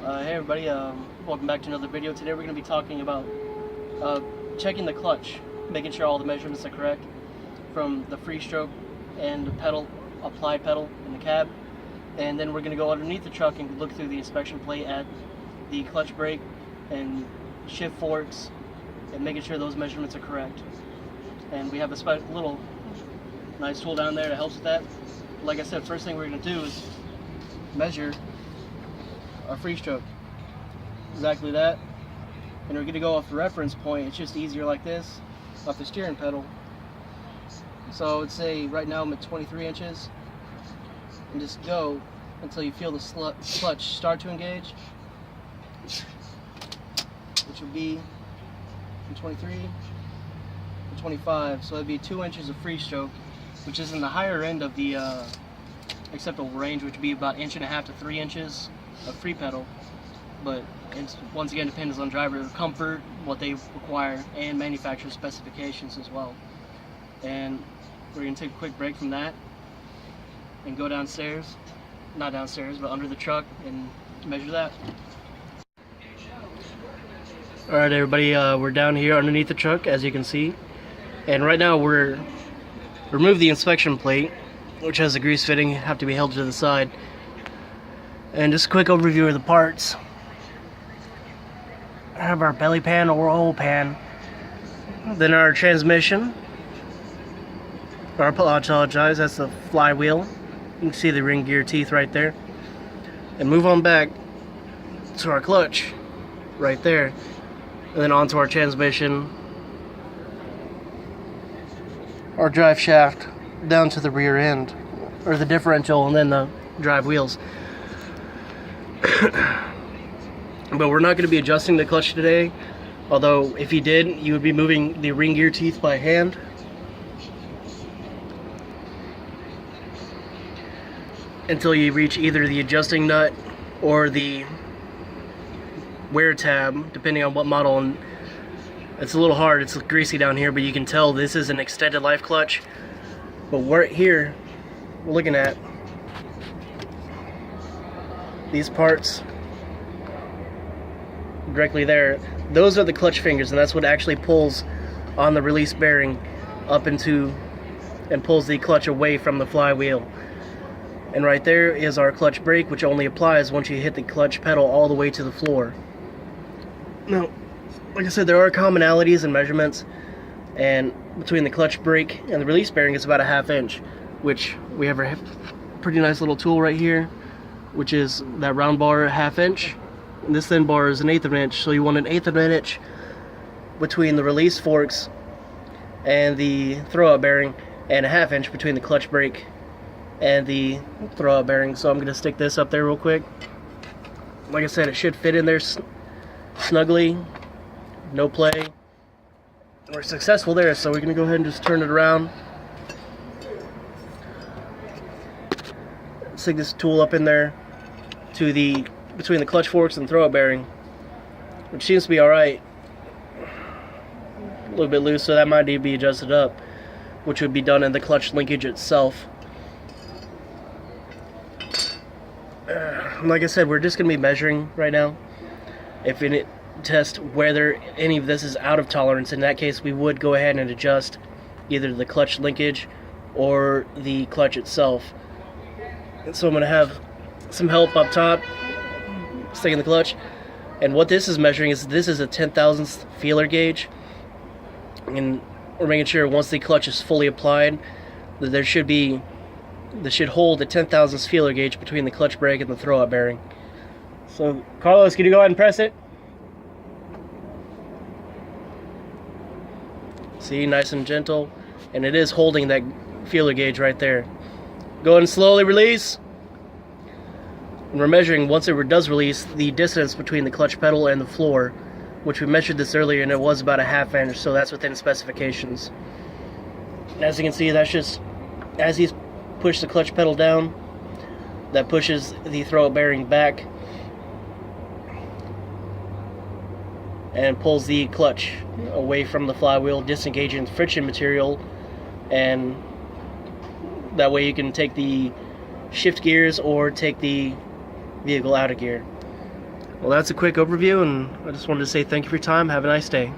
Hey everybody, welcome back to another video. Today we're going to be talking about checking the clutch, making sure all the measurements are correct from the free stroke and the pedal, applied pedal in the cab. And then we're going to go underneath the truck and look through the inspection plate at the clutch brake and shift forks and making sure those measurements are correct. And we have a little nice tool down there that helps with that. Like I said, first thing we're going to do is measure our free stroke, exactly that, and we're going to go off the reference point. It's just easier like this, off the steering pedal. So I would say right now I'm at 23 inches, and just go until you feel the clutch start to engage, which would be from 23 to 25. So it'd be 2 inches of free stroke, which is in the higher end of the acceptable range, which would be about 1.5 inches to 3 inches of free pedal. But it once again depends on driver comfort, what they require, and manufacturer specifications as well. And we're going to take a quick break from that and go downstairs, not downstairs, but under the truck, and measure that. Alright everybody, we're down here underneath the truck, as you can see, and right now we're remove the inspection plate, which has a grease fitting, have to be held to the side. And just a quick overview of the parts. I have our belly pan or oil pan, then our transmission, or I apologize, that's the flywheel. You can see the ring gear teeth right there. And move on back to our clutch right there, and then onto our transmission, our drive shaft down to the rear end, or the differential, and then the drive wheels. But we're not going to be adjusting the clutch today, although if you did, you would be moving the ring gear teeth by hand. Until you reach either the adjusting nut or the wear tab, depending on what model. And it's a little hard, it's greasy down here, but you can tell this is an extended life clutch. But right here, we're looking at these parts directly there. Those are the clutch fingers, and that's what actually pulls on the release bearing up into and pulls the clutch away from the flywheel. And right there is our clutch brake, which only applies once you hit the clutch pedal all the way to the floor. Now, like I said, there are commonalities and measurements, and between the clutch brake and the release bearing is about 1/2 inch, which we have a pretty nice little tool right here, which is that round bar 1/2 inch. And this thin bar is 1/8 of an inch, so you want 1/8 of an inch between the release forks and the throwout bearing, and 1/2 inch between the clutch brake and the throwout bearing. So I'm going to stick this up there real quick. Like I said, it should fit in there snugly, no play. We're successful there, so we're going to go ahead and just turn it around. Stick this tool up in there to the between the clutch forks and throwout bearing, which seems to be alright. A little bit loose, so that might need to be adjusted up, which would be done in the clutch linkage itself. Like I said, we're just going to be measuring right now. If it test whether any of this is out of tolerance, in that case we would go ahead and adjust either the clutch linkage or the clutch itself. And so I'm going to have some help up top sticking the clutch, and what this is measuring is this is a 10,000th feeler gauge, and we're making sure once the clutch is fully applied that this should hold a 10,000th feeler gauge between the clutch brake and the throwout bearing. So Carlos, can you go ahead and press it? See, nice and gentle, and it is holding that feeler gauge right there. Go ahead and slowly release. And we're measuring, once it does release, the distance between the clutch pedal and the floor, which we measured this earlier, and it was about 1/2 inch, so that's within specifications. And as you can see, that's just, as he's pushed the clutch pedal down, that pushes the throwout bearing back and pulls the clutch away from the flywheel, disengaging the friction material, and that way you can take the shift gears or take the vehicle out of gear. Well, that's a quick overview, and I just wanted to say thank you for your time. Have a nice day.